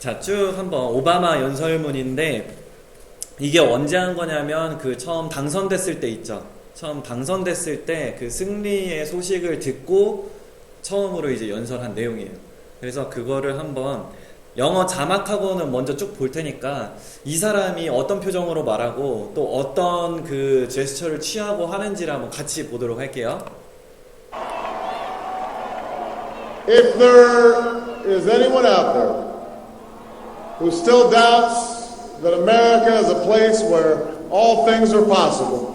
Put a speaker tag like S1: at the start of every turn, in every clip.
S1: 자, 쭉 한번 오바마 연설문인데 이게 언제 한 거냐면 그 처음 당선됐을 때 있죠. 처음 당선됐을 때 그 승리의 소식을 듣고 처음으로 이제 연설한 내용이에요. 그래서 그거를 한번 영어 자막하고는 먼저 쭉 볼 테니까 이 사람이 어떤 표정으로 말하고 또 어떤 그 제스처를 취하고 하는지를 한번 같이 보도록 할게요.
S2: If there is anyone out there who still doubts that America is a place where all things are possible,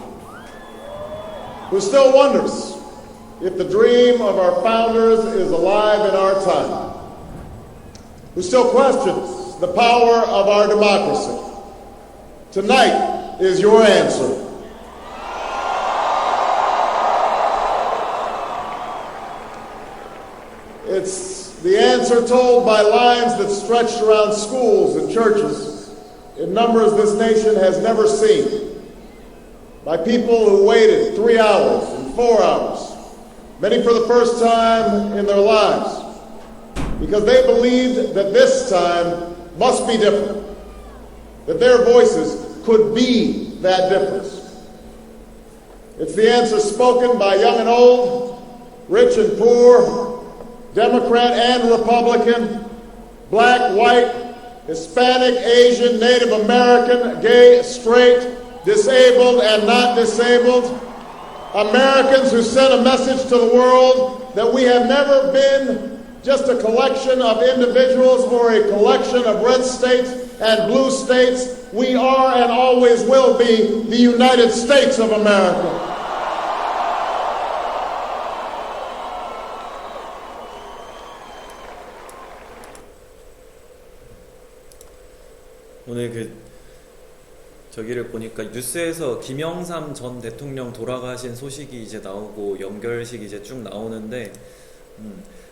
S2: who still wonders if the dream of our founders is alive in our time, who still questions the power of our democracy, tonight is your answer. It's the answer told by lines that stretched around schools and churches in numbers this nation has never seen, by people who waited 3 hours and 4 hours, many for the first time in their lives, because they believed that this time must be different, that their voices could be that difference. It's the answer spoken by young and old, rich and poor, Democrat and Republican, black, white, Hispanic, Asian, Native American, gay, straight, disabled and not disabled, Americans who sent a message to the world that we have never been just a collection of individuals or a collection of red states and blue states. We are and always will be the United States of America.
S1: 오늘 저기를 보니까 뉴스에서 김영삼 전 대통령 돌아가신 소식이 이제 나오고 연결식 이제 쭉 나오는데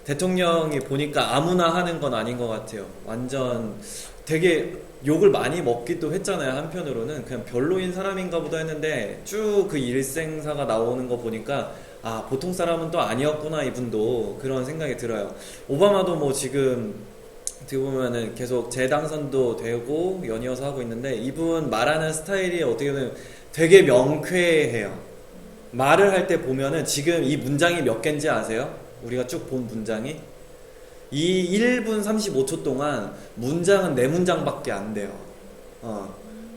S1: 대통령이 보니까 아무나 하는 건 아닌 것 같아요. 완전 되게 욕을 많이 먹기도 했잖아요. 한편으로는 그냥 별로인 사람인가 보다 했는데 쭉 그 일생사가 나오는 거 보니까 아, 보통 사람은 또 아니었구나 이분도, 그런 생각이 들어요. 오바마도 뭐 지금 어떻게 보면은 계속 재당선도 되고 연이어서 하고 있는데 이분 말하는 스타일이 어떻게 보면 되게 명쾌해요. 말을 할 때 보면은 지금 이 문장이 몇 개인지 아세요? 우리가 쭉 본 문장이 이 1분 35초 동안 문장은 4문장밖에 안 돼요.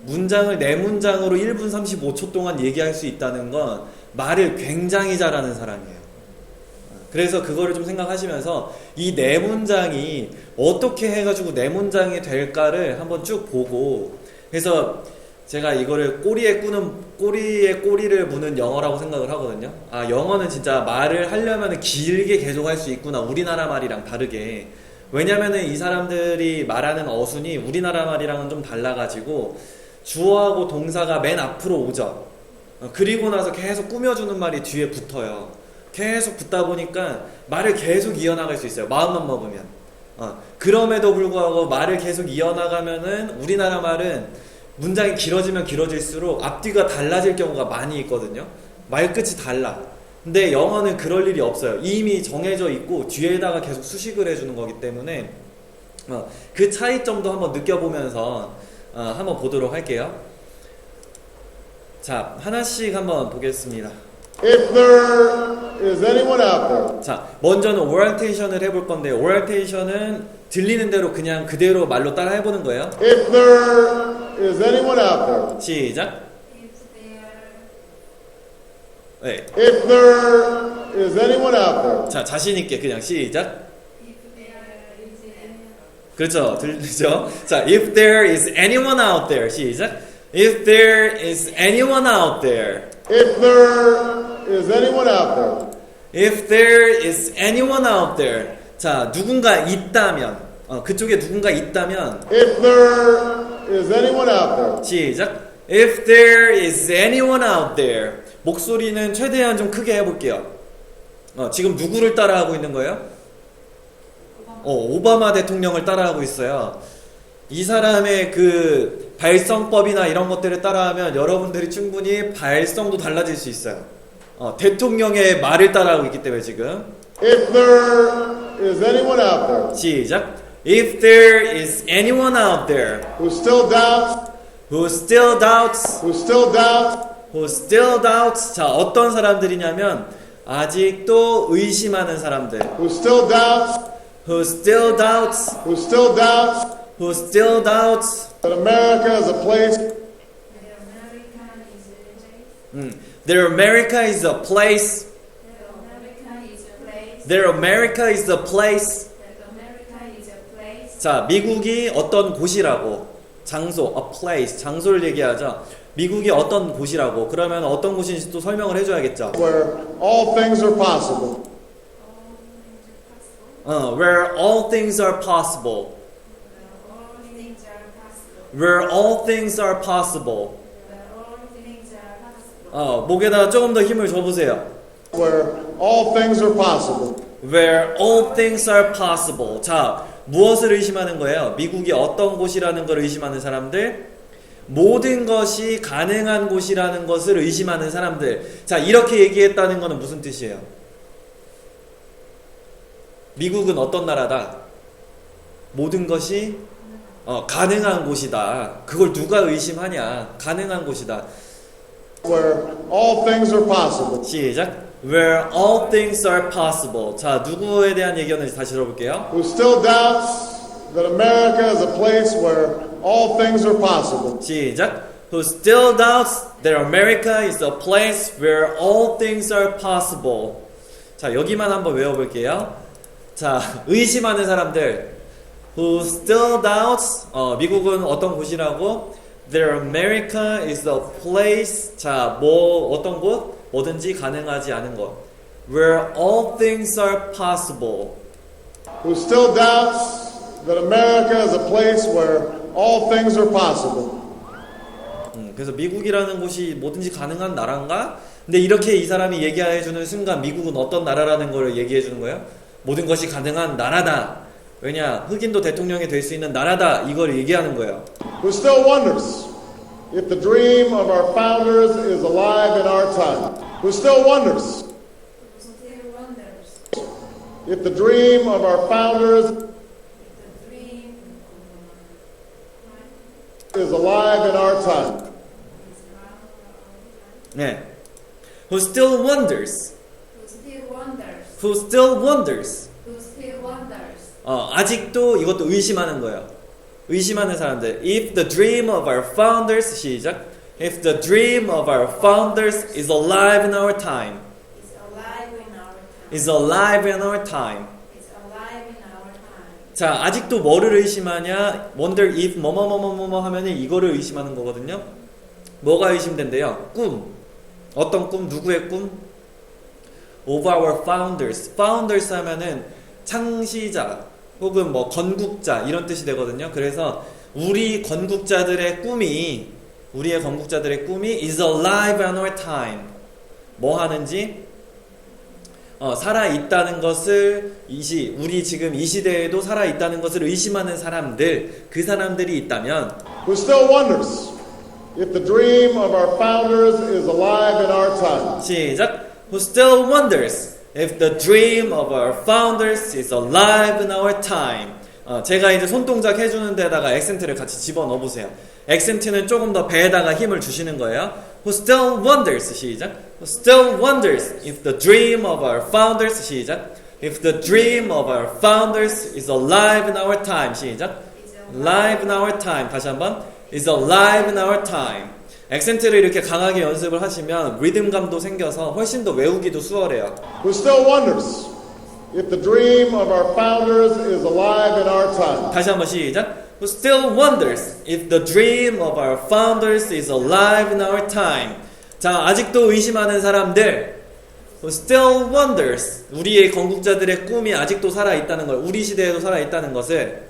S1: 문장을 4문장으로 1분 35초 동안 얘기할 수 있다는 건 말을 굉장히 잘하는 사람이에요. 그래서 그거를 좀 생각하시면서 이 4문장이 어떻게 해가지고 4문장이 될까를 한번 쭉 보고, 그래서 제가 이거를 꼬리에 꼬리를 무는 영어라고 생각을 하거든요. 아, 영어는 진짜 말을 하려면 길게 계속 할 수 있구나, 우리나라 말이랑 다르게. 왜냐면은 이 사람들이 말하는 어순이 우리나라 말이랑은 좀 달라가지고 주어하고 동사가 맨 앞으로 오죠. 그리고 나서 계속 꾸며주는 말이 뒤에 붙어요. 계속 붙다 보니까 말을 계속 이어나갈 수 있어요. 마음만 먹으면. 그럼에도 불구하고 말을 계속 이어나가면은 우리나라 말은 문장이 길어지면 길어질수록 앞뒤가 달라질 경우가 많이 있거든요. 말끝이 달라. 근데 영어는 그럴 일이 없어요. 이미 정해져 있고 뒤에다가 계속 수식을 해주는 거기 때문에 그 차이점도 한번 느껴보면서 한번 보도록 할게요. 자, 하나씩 한번 보겠습니다.
S2: If there is anyone out there.
S1: 자, 먼저는 오랄테이션을 해볼 건데, 오랄테이션은 들리는 대로 그냥 그대로 말로 따라 해보는 거예요.
S2: If there is anyone out there.
S1: 시작. 네.
S2: If there is anyone out there.
S1: 자, 자신 있게 그냥 시작. 그렇죠, 들리죠? 자, if there is anyone out there. 시작. If there is anyone out there.
S2: If there is anyone out there.
S1: If there is anyone out there. 자, 누군가 있다면, 그쪽에 누군가 있다면.
S2: If there is anyone out there.
S1: 시작. If there is anyone out there. 목소리는 최대한 좀 크게 해볼게요. 지금 누구를 따라하고 있는 거예요? 오바마 대통령을 따라하고 있어요. 이 사람의 그 발성법이나 이런 것들을 따라하면 여러분들이 충분히 발성도 달라질 수 있어요. 대통령의 말을 따라하고 있기 때문에 지금.
S2: If there is anyone out there.
S1: 시작. If there is anyone out there
S2: who still doubts,
S1: who still doubts,
S2: who still doubts,
S1: who still doubts. 자, 어떤 사람들이냐면 아직도 의심하는 사람들.
S2: who still doubts,
S1: Who still doubts,
S2: who still doubts
S1: who still doubts.
S2: that America is a place
S1: Their America is a place. Their America is a place. 자, 미국이 어떤 곳이라고. 장소, a place. 장소를 얘기하죠. 미국이 어떤 곳이라고. 그러면 어떤 곳인지 또 설명을 해줘야겠죠.
S2: where all things are possible.
S1: Where all things are possible. Where all things are possible. 목에다가 조금 더 힘을 줘보세요.
S2: Where all things are possible.
S1: Where all things are possible. 자, 무엇을 의심하는 거예요? 미국이 어떤 곳이라는 걸 의심하는 사람들, 모든 것이 가능한 곳이라는 것을 의심하는 사람들. 자, 이렇게 얘기했다는 것은 무슨 뜻이에요? 미국은 어떤 나라다? 모든 것이 가능한 곳이다. 그걸 누가 의심하냐? 가능한 곳이다.
S2: Where all things are possible.
S1: 시작. Where all things are possible. 자, 누구에 대한 얘기였는지 다시 들어볼게요.
S2: Who still doubts that America is a place where all things are possible.
S1: 시작. Who still doubts that America is a place where all things are possible. 자, 여기만 한번 외워볼게요. 자, 의심하는 사람들. Who still doubts. 미국은 어떤 곳이라고? That America is a place. 자, 어떤 곳? 뭐든지 가능하지 않은 곳. Where all things are possible.
S2: Who still doubts that America is a place where all things are possible.
S1: 그래서 미국이라는 곳이 뭐든지 가능한 나라인가? 근데 이렇게 이 사람이 얘기해주는 순간 미국은 어떤 나라라는 걸 얘기해주는 거예요? 모든 것이 가능한 나라다. 왜냐? 흑인도 대통령이 될 수 있는 나라다. 이걸 얘기하는 거예요.
S2: Who still wonders if the dream of our founders is alive in our time. Who still wonders if the dream of our founders is alive in our time.
S1: 네. Who still wonders. Who still wonders. 아직도 이것도 의심하는 거예요. 의심하는 사람들. If the dream of our founders, 시작. If the dream of our founders is alive in our time. Is alive in our time. 자, 아직도 뭐를 의심하냐? Wonder if 뭐뭐뭐뭐뭐 하면은 이거를 의심하는 거거든요. 뭐가 의심된대요? 꿈. 어떤 꿈? 누구의 꿈? Of our founders. Founders 하면은 창시자 혹은 뭐 건국자 이런 뜻이 되거든요. 그래서 우리의 건국자들의 꿈이 is alive in our time. 뭐 하는지? 살아 있다는 것을 우리 지금 이 시대에도 살아 있다는 것을 의심하는 사람들, 그 사람들이 있다면
S2: Who still wonders if the dream of our founders is alive in our time.
S1: 시작. Who still wonders if the dream of our founders is alive in our time. 제가 이제 손동작 해주는 데다가 액센트를 같이 집어넣어 보세요. 액센트는 조금 더 배에다가 힘을 주시는 거예요. Who still wonders. 시작. Who still wonders if the dream of our founders. 시작. If the dream of our founders is alive in our time. 시작. Alive in our time. 다시 한번. Is alive in our time. 액센트를 이렇게 강하게 연습을 하시면 리듬감도 생겨서 훨씬 더 외우기도 수월해요.
S2: Who still wonders if the dream of our founders is alive in our time.
S1: 다시 한번 시작. Who still wonders if the dream of our founders is alive in our time. 자, 아직도 의심하는 사람들. Who still wonders. 우리의 건국자들의 꿈이 아직도 살아있다는 걸, 우리 시대에도 살아있다는 것을.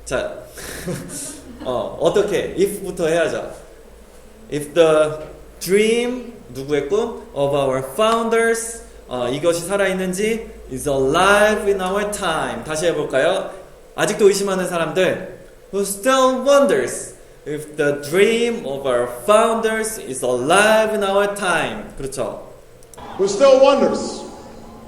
S1: 자, 어떻게? if부터 해야죠. If the dream, 누구의 꿈? Of our founders, 이것이 살아있는지 is alive in our time. 다시 해볼까요? 아직도 의심하는 사람들. Who still wonders if the dream of our founders is alive in our time. 그렇죠.
S2: Who still wonders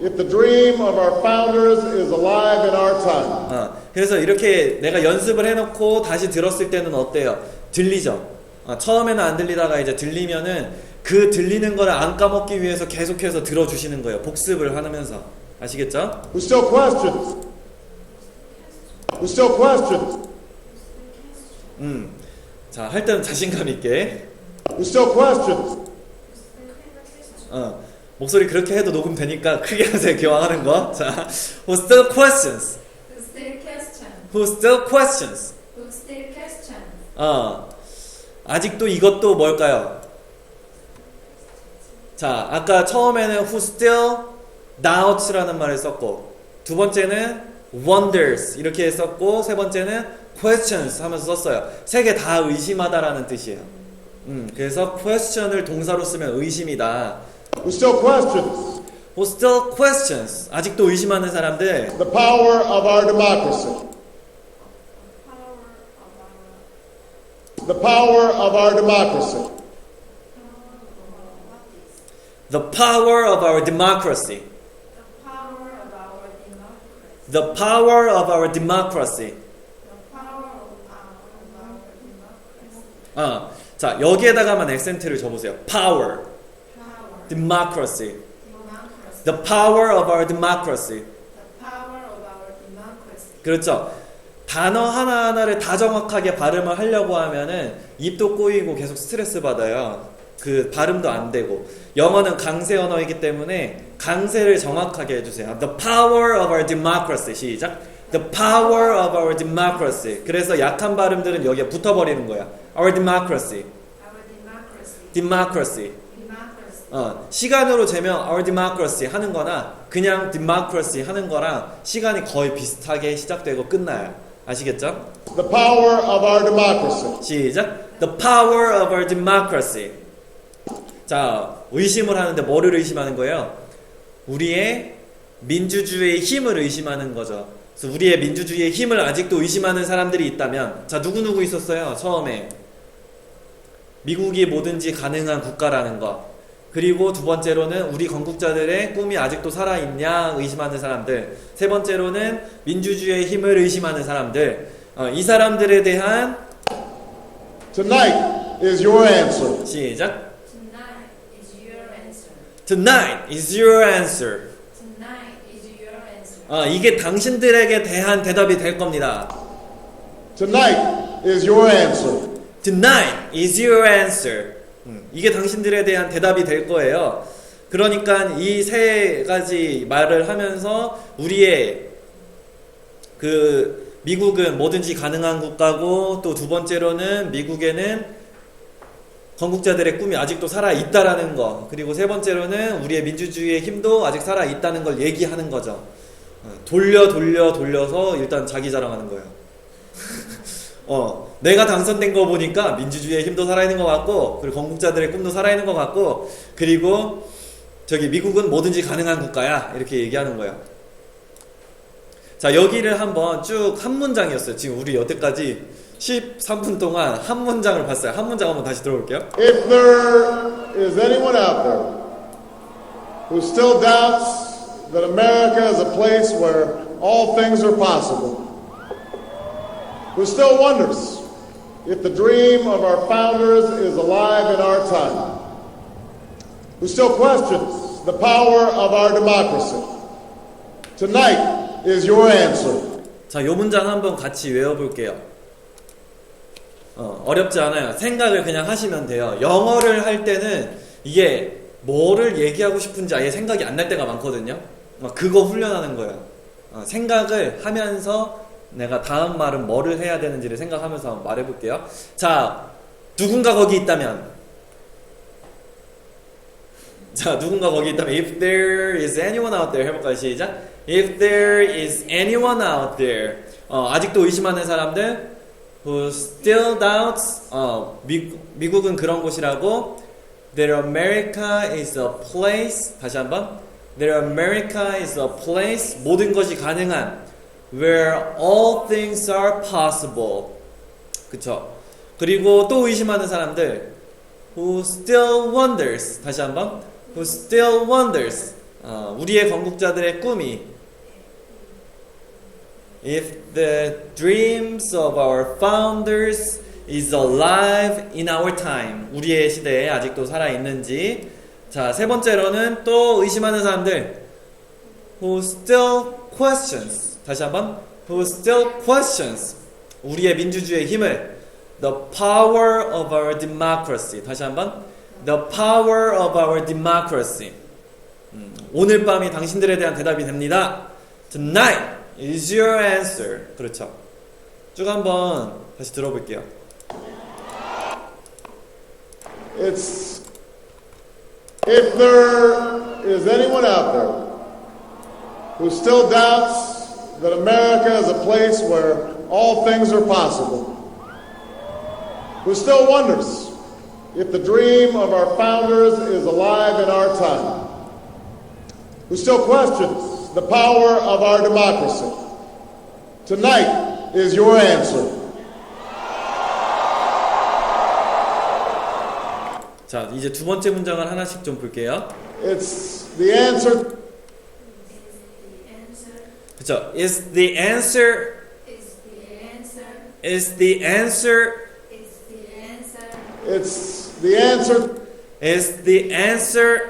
S2: if the dream of our founders is alive in our time.
S1: 그래서 이렇게 내가 연습을 해놓고 다시 들었을 때는 어때요? 들리죠? 처음에는 안 들리다가 이제 들리면은 그 들리는 거를 안 까먹기 위해서 계속해서 들어주시는 거예요. 복습을 하면서. 아시겠죠?
S2: Who still questions? Who still questions?
S1: 자, 할 때는 자신감 있게.
S2: Who still questions?
S1: 목소리 그렇게 해도 녹음되니까 크게 하세요. 기왕하는 거. 자, who still questions?
S3: Who still question?
S1: Who still questions?
S3: Who still question?
S1: 아직도 이것도 뭘까요? 자, 아까 처음에는 who still doubts라는 말을 썼고, 두 번째는 wonders 이렇게 썼고, 세 번째는 questions 하면서 썼어요. 세 개 다 의심하다라는 뜻이에요. 그래서 question을 동사로 쓰면 의심이다.
S2: Who still questions?
S1: Who still questions? 아직도 의심하는 사람들.
S2: The power of our democracy. The power of our democracy.
S1: The power of our democracy.
S3: The power of our democracy.
S1: The power of our democracy.
S3: The power of our democracy.
S1: 자, 여기에다가만 액센트를 줘보세요. Power,
S3: Power.
S1: democracy.
S3: Democracy.
S1: The power of our democracy.
S3: The power of our democracy.
S1: 그렇죠. 단어 하나하나를 다 정확하게 발음을 하려고 하면은 입도 꼬이고 계속 스트레스 받아요. 그 발음도 안 되고. 영어는 강세 언어이기 때문에 강세를 정확하게 해주세요. The power of our democracy. 시작. The power of our democracy. 그래서 약한 발음들은 여기에 붙어버리는 거야. Our democracy.
S3: Our democracy.
S1: Democracy.
S3: Democracy.
S1: 시간으로 재면 our democracy 하는 거나 그냥 democracy 하는 거랑 시간이 거의 비슷하게 시작되고 끝나요. 아시겠죠?
S2: The power of our democracy.
S1: 시작. The power of our democracy. 자, 의심을 하는데 뭐를 의심하는 거예요? 우리의 민주주의의 힘을 의심하는 거죠. 그래서 우리의 민주주의의 힘을 아직도 의심하는 사람들이 있다면, 자, 누구누구 있었어요? 처음에 미국이 뭐든지 가능한 국가라는 거. 그리고 두 번째로는 우리 건국자들의 꿈이 아직도 살아있냐 의심하는 사람들. 세 번째로는 민주주의의 힘을 의심하는 사람들. 이 사람들에 대한
S2: Tonight is your answer.
S1: 시작.
S3: Tonight is your answer.
S1: Tonight is your answer.
S3: Tonight is your answer.
S1: 이게 당신들에게 대한 대답이 될 겁니다.
S2: Tonight is your answer.
S1: Tonight is your answer. 이게 당신들에 대한 대답이 될 거예요. 그러니까 이 세 가지 말을 하면서 우리의 그 미국은 뭐든지 가능한 국가고, 또 두 번째로는 미국에는 건국자들의 꿈이 아직도 살아 있다라는 거, 그리고 세 번째로는 우리의 민주주의의 힘도 아직 살아 있다는 걸 얘기하는 거죠. 돌려서 일단 자기 자랑하는 거예요. 내가 당선된 거 보니까 민주주의의 힘도 살아있는 것 같고, 그리고 건국자들의 꿈도 살아있는 것 같고, 그리고 저기 미국은 뭐든지 가능한 국가야, 이렇게 얘기하는 거예요. 자, 여기를 한번 쭉 한 문장이었어요. 지금 우리 여태까지 13분 동안 한 문장을 봤어요. 한 문장 한번 다시 들어볼게요.
S2: If there is anyone out there who still doubts that America is a place where all things are possible, who still wonders if the dream of our founders is alive in our time, who still questions the power of our democracy, tonight is your answer.
S1: 자, 요 문장 한번 같이 외워볼게요. 어렵지 않아요. 생각을 그냥 하시면 돼요. 영어를 할 때는 이게 뭐를 얘기하고 싶은지 아예 생각이 안 날 때가 많거든요. 그거 훈련하는 거예요. 생각을 하면서 내가 다음 말은 뭐를 해야 되는지를 생각하면서 한번 말해볼게요. 자, 누군가 거기 있다면, if there is anyone out there 해볼까요? 시작. If there is anyone out there, 아직도 의심하는 사람들, who still doubts, 미국은 그런 곳이라고, that America is a place, 다시 한번, that America is a place, 모든 것이 가능한, where all things are possible. 그쵸? 그리고 또 의심하는 사람들, who still wonders, 다시 한번, who still wonders, 우리의 건국자들의 꿈이 if the dreams of our founders is alive in our time. 우리의 시대에 아직도 살아있는지. 자, 세 번째로는 또 의심하는 사람들. Who still questions. 다시 한번. Who still questions. 우리의 민주주의의 힘을. The power of our democracy. 다시 한번. The power of our democracy. 오늘 밤이 당신들에 대한 대답이 됩니다. Tonight is your answer. 그렇죠. 쭉 한번 다시 들어볼게요.
S2: It's if there is anyone out there who still doubts that America is a place where all things are possible, who still wonders if the dream of our founders is alive in our time, who still questions the power of our democracy, tonight is your answer.
S1: 자, 이제 두 번째 문장을 하나씩 좀 볼게요.
S2: It's the answer.
S1: 그렇죠. Is the answer.
S3: Is the answer.
S1: Is the answer.
S3: Is the answer.
S2: It's the answer.
S1: Is the answer.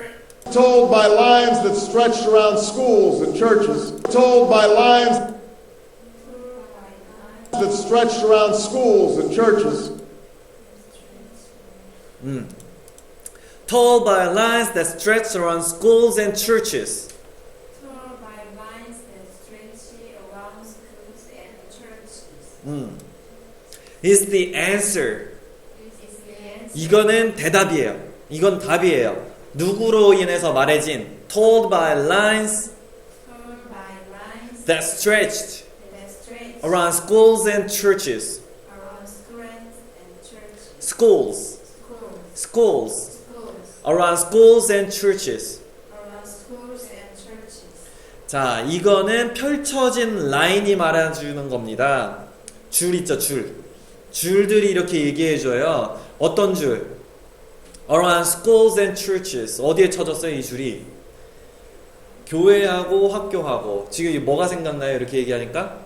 S2: Told by lines that stretched around schools and churches. Told by lines that stretched around schools and churches.
S1: Told by lines that stretch around schools and churches.
S3: Told by lines that stretch around schools and churches.
S1: Is the answer.
S3: Is the answer.
S1: 이거는 대답이에요. 이건 답이에요. 누구로 인해서 말해진 told by lines
S3: Told by lines
S1: that stretched
S3: that stretch
S1: around schools and churches.
S3: around schools and churches.
S1: Schools.
S3: Schools.
S1: Schools.
S3: Schools.
S1: Around schools and churches.
S3: Around schools and churches.
S1: 자, 이거는 펼쳐진 라인이 말해주는 겁니다. 줄 있죠, 줄. 줄들이 이렇게 얘기해줘요. 어떤 줄? Around schools and churches. 어디에 쳐졌어요, 이 줄이? 교회하고 학교하고. 지금 뭐가 생각나요? 이렇게 얘기하니까?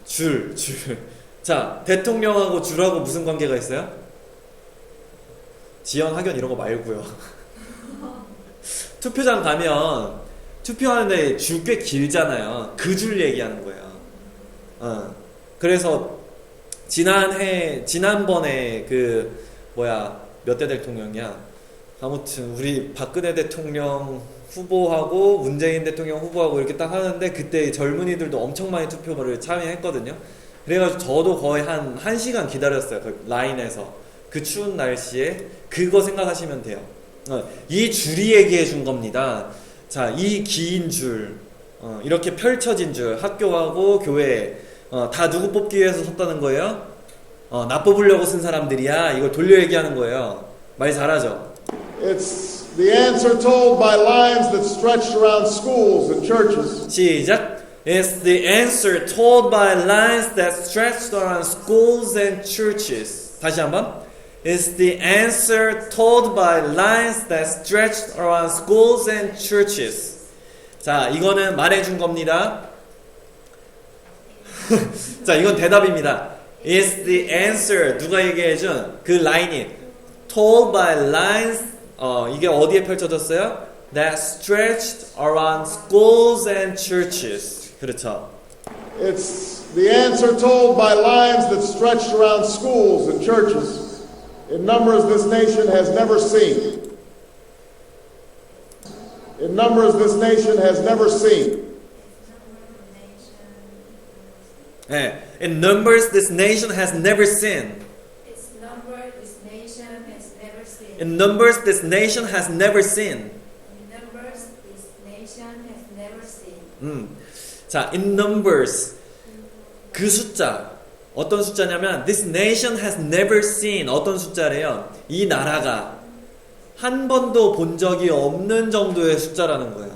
S1: 줄. 자, 대통령하고 줄하고 무슨 관계가 있어요? 지연, 학연 이런 거 말고요. 투표장 가면 투표하는데 줄 꽤 길잖아요. 그 줄 얘기하는 거예요. 그래서 지난번에 몇 대 대통령이야. 아무튼 우리 박근혜 대통령 후보하고 문재인 대통령 후보하고 이렇게 딱 하는데 그때 젊은이들도 엄청 많이 투표를 참여했거든요. 그래가지고 저도 거의 한 1시간 기다렸어요. 그 라인에서. 그 추운 날씨에 그거 생각하시면 돼요. 이 줄이 얘기해 준 겁니다. 자, 이 긴 줄, 이렇게 펼쳐진 줄, 학교하고 교회, 다 누구 뽑기 위해서 섰다는 거예요? 나 뽑으려고 쓴 사람들이야. 이걸 돌려 얘기하는 거예요. 말 잘하죠?
S2: It's the answer told by lines that stretched around schools and churches.
S1: 시작. It's the answer told by lines that stretched around schools and churches. 다시 한번. It's the answer told by lines that stretched around schools and churches. 자, 이거는 말해준 겁니다. 자, 이건 대답입니다. It's the answer. 누가 얘기해준 그 라인이 told by lines. 이게 어디에 펼쳐졌어요? That stretched around schools and churches. 그렇죠.
S2: It's the answer told by lines that stretched around schools and churches in numbers this nation has never seen. In numbers this nation has never seen.
S1: 네, in numbers this nation has never seen.
S3: Its number this nation has never seen.
S1: In numbers this nation has never seen.
S3: In numbers this nation has never seen.
S1: 자, in numbers 그 숫자 어떤 숫자냐면 this nation has never seen 어떤 숫자래요? 이 나라가 한 번도 본 적이 없는 정도의 숫자라는 거야.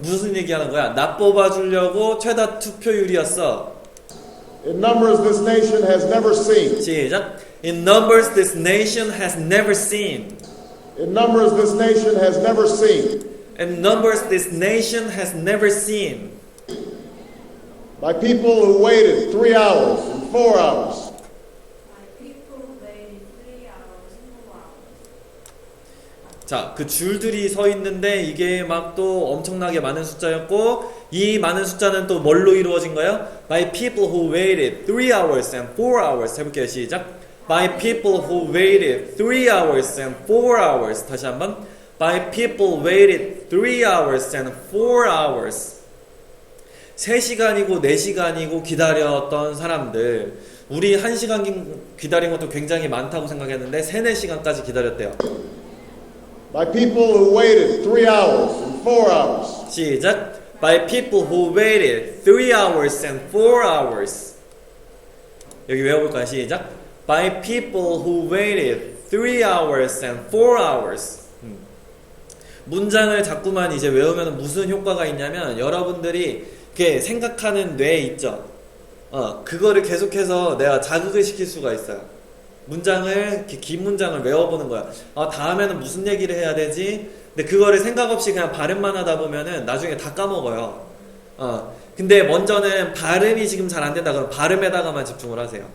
S1: 무슨 얘기하는 거야? 나 뽑아주려고 최다 투표율이었어.
S2: In numbers this nation has never seen.
S1: 시작. In numbers this nation has never seen.
S2: In numbers this nation has never seen.
S1: and numbers this nation has never seen.
S2: By people who waited 3 hours and 4 hours.
S3: My people waited 3 hours and 4 hours.
S1: 자, 그 줄들이 서 있는데 이게 막 또 엄청나게 많은 숫자였고 이 많은 숫자는 또 뭘로 이루어진 거예요? By people who waited 3 hours and 4 hours. 해볼게요. 시작. By people who waited 3 hours and 4 hours. 다시 한번. By people waited 3 hours and 4 hours. 3시간이고 4시간이고 기다렸던 사람들. 우리 1시간 기다린 것도 굉장히 많다고 생각했는데 3, 4시간까지 기다렸대요.
S2: By people who waited 3 hours and 4 hours.
S1: 시작. By people who waited 3 hours and 4 hours. 여기 외워볼까요? 시작. By people who waited 3 hours and 4 hours. 문장을 자꾸만 이제 외우면 무슨 효과가 있냐면 여러분들이 이렇게 생각하는 뇌 있죠. 그거를 계속해서 내가 자극을 시킬 수가 있어요. 문장을 이렇게 긴 문장을 외워보는 거야. 다음에는 무슨 얘기를 해야 되지? 근데 그거를 생각 없이 그냥 발음만 하다 보면은 나중에 다 까먹어요. 근데 먼저는 발음이 지금 잘 안 된다 그러면 발음에다가만 집중을 하세요.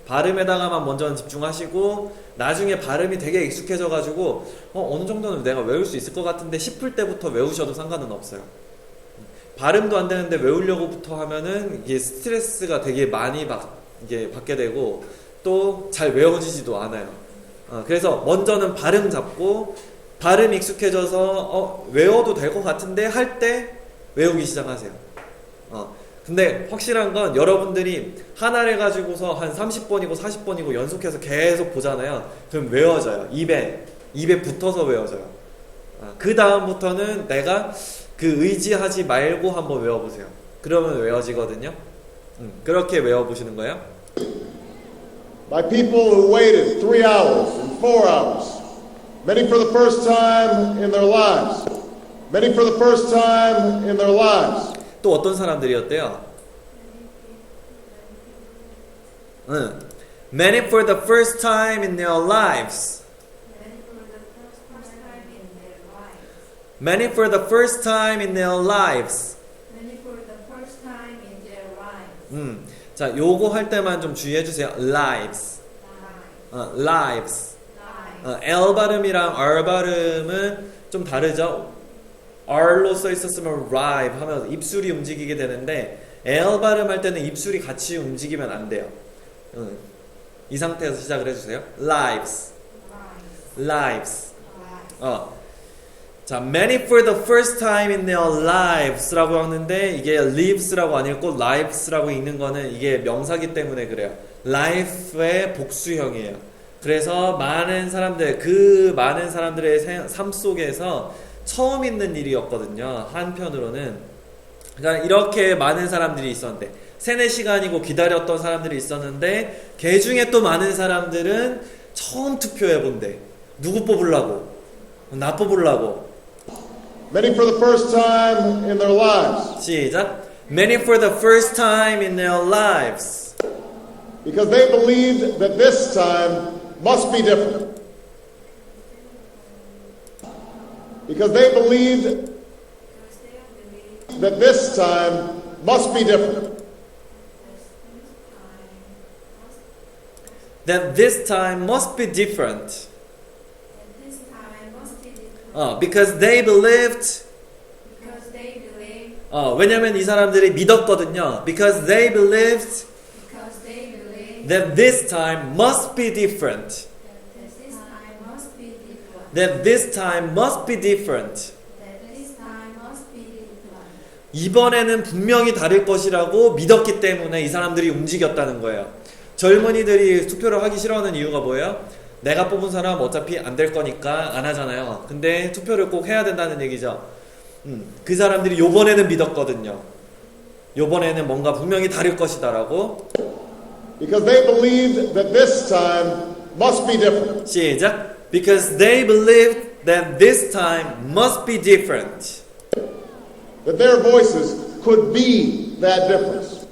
S1: 발음에다가만 먼저는 집중하시고 나중에 발음이 되게 익숙해져가지고 어느 정도는 내가 외울 수 있을 것 같은데 싶을 때부터 외우셔도 상관은 없어요. 발음도 안 되는데 외우려고부터 하면은 이게 스트레스가 되게 많이 이게 받게 되고 또 잘 외워지지도 않아요. 그래서 먼저는 발음 잡고 발음 익숙해져서 외워도 될 것 같은데 할 때 외우기 시작하세요. 근데 확실한 건 여러분들이 하나를 가지고서 한 30번이고 40번이고 연속해서 계속 보잖아요. 그럼 외워져요. 입에 붙어서 외워져요. 그 다음부터는 내가 그 의지하지 말고 한번 외워보세요. 그러면 외워지거든요. 그렇게 외워보시는 거예요.
S2: By people who waited 3 hours and 4 hours. Many for the first time in their lives. Many for the first time in their lives.
S1: 또 어떤 사람들이었대요? Many for the first time in their lives.
S3: Many for the first time in their lives.
S1: Many for the first time in their lives.
S3: Many for the first time in their lives.
S1: 자, 요거 할 때만 좀 주의해 주세요. lives. lives. L 발음이랑 R 발음은 좀 다르죠? R로 써 있었으면 rive 하면서 입술이 움직이게 되는데 L 발음할 때는 입술이 같이 움직이면 안 돼요. 이 상태에서 시작을 해주세요. lives. lives. 자, many for the first time in their lives라고 하는데 이게 lives라고 안 읽고 lives라고 읽는 거는 이게 명사기 때문에 그래요. life의 복수형이에요. 그래서 많은 사람들, 그 많은 사람들의 삶 속에서 처음 있는 일이었거든요. 한편으로는. 그러니까 이렇게 많은 사람들이 있었는데 3, 4시간이고 기다렸던 사람들이 있었는데 그 중에 또 많은 사람들은 처음 투표해본대. 누구 뽑으려고? 나 뽑으려고.
S2: Many for the first time in their lives.
S1: 시작. Many for the first time in their lives.
S2: Because they believed that this time must be different. Because they believed that this time must be different.
S1: That this time must be different. Because they believed. 왜냐면 이 사람들이 믿었거든요. Because they believed that this time must be different. That this time must be different. 이번에는 분명히 다를 것이라고 믿었기 때문에 이 사람들이 움직였다는 거예요. 젊은이들이 투표를 하기 싫어하는 이유가 뭐예요? 내가 뽑은 사람 어차피 안 될 거니까 안 하잖아요. 근데 투표를 꼭 해야 된다는 얘기죠. 그 사람들이 요번에는 믿었거든요. 요번에는 뭔가 분명히 다를 것이다라고.
S2: Because they believed that this time must be different.
S1: 시작. Because they believed that this time must be different.
S2: That their voices could be that difference.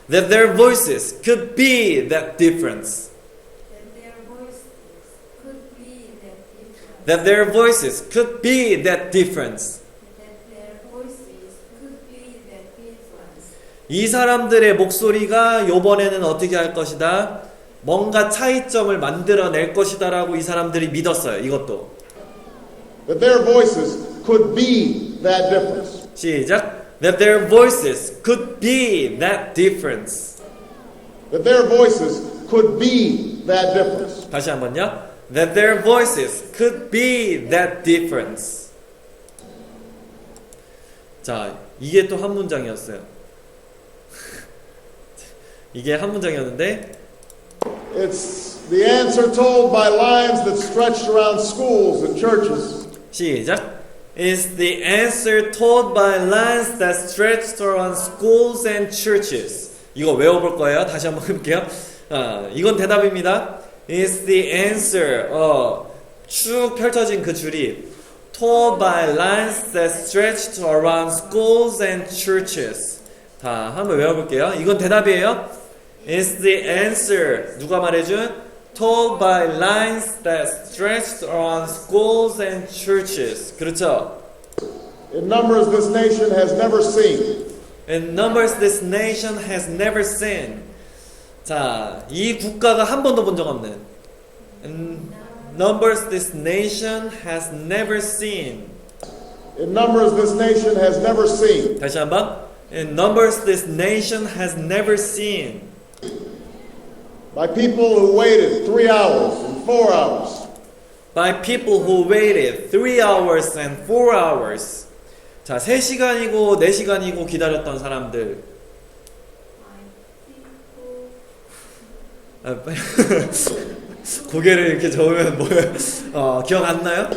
S1: That their voices could be that difference.
S3: That their voices could
S1: that their voices could be that difference.
S3: that their voices could be the difference.
S1: 이 사람들의 목소리가 요번에는 어떻게 할 것이다? 뭔가 차이점을 만들어낼 것이다라고 이 사람들이 믿었어요. 이것도.
S2: That their voices could be that difference.
S1: 시작. That their voices could be that difference.
S2: That their voices could be that difference.
S1: 다시 한번요. That their voices could be that difference. 자, 이게 또 한 문장이었어요. 이게 한 문장이었는데
S2: It's the answer told by lines that stretched around schools and churches.
S1: 시작. Is the answer told by lines that stretched around schools and churches. 이거 외워볼 거예요. 다시 한번 해볼게요. 이건 대답입니다. Is the answer. 쭉 펼쳐진 그 줄이 told by lines that stretched around schools and churches. 다 한번 외워볼게요. 이건 대답이에요. Is the answer. 누가 말해준? Told by lines that stretched around schools and churches. 그렇죠.
S2: In numbers this nation has never seen.
S1: In numbers this nation has never seen. 자, 이 국가가 한 번도 본 적 없는. In numbers this nation has never seen.
S2: In numbers this nation has never seen.
S1: 다시 한번. In numbers this nation has never seen.
S2: By people who waited 3 hours and 4 hours.
S1: By people who waited 3 hours and 4 hours. 자, 3시간이고 4시간이고 기다렸던 사람들. 고개를 이렇게 저으면 뭐예요? 기억 안 나요?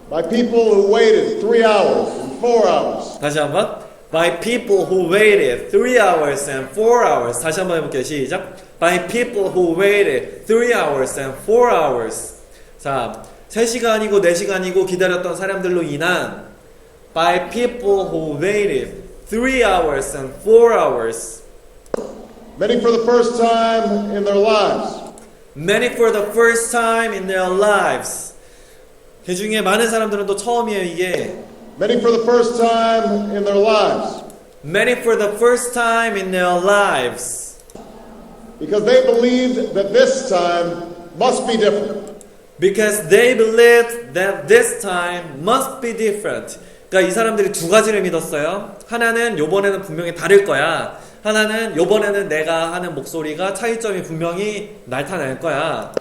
S2: By people who waited 3 hours and 4 hours.
S1: 다시 한번. By people who waited 3 hours and 4 hours. 다시 한번 해볼게요. 시작. By people who waited 3 hours and 4 hours. 자, 3시간이고 4시간이고 기다렸던 사람들로 인한 By people who waited 3 hours and 4 hours.
S2: Many for the first time in their lives.
S1: Many for the first time in their lives. 그 중에 많은 사람들은 또 처음이에요, 이게.
S2: Many for the first time in their lives.
S1: Many for the first time in their lives.
S2: Because they believed that this time must be different.
S1: Because they believed that this time must be different. 그러니까 이 사람들이 두 가지를 믿었어요. 하나는 요번에는 분명히 다를 거야. 하나는 요번에는 내가 하는 목소리가 차이점이 분명히 나타날 거야.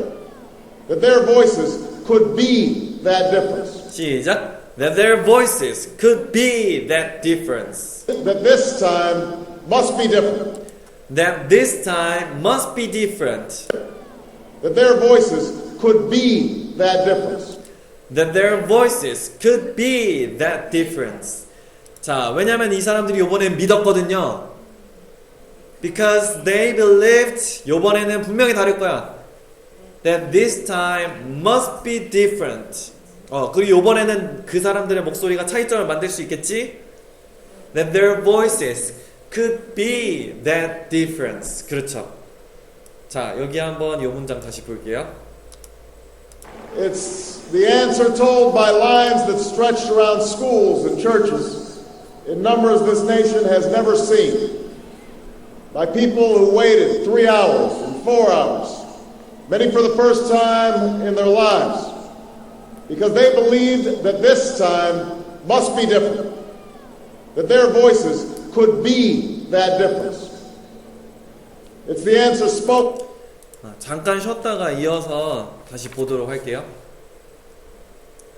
S2: That their voices could be that difference.
S1: 시작. That their voices could be that difference.
S2: That this time must be different.
S1: That this time must be different.
S2: That their voices could be that difference.
S1: That their voices could be that difference. 자, 왜냐면 이 사람들이 요번엔 믿었거든요. Because they believed 요번에는 분명히 다를 거야. That this time must be different. 그리고 요번에는 그 사람들의 목소리가 차이점을 만들 수 있겠지? That their voices could be that difference. 그렇죠. 자, 여기 한번 이 문장 다시 볼게요.
S2: It's the answer told by lines that stretched around schools and churches in numbers this nation has never seen. By people who waited 3 hours and 4 hours. Many for the first time in their lives. Because they believed that this time must be different. That their voices could be that difference. It's the answer spoken.
S1: 잠깐 쉬었다가 이어서 다시 보도록 할게요.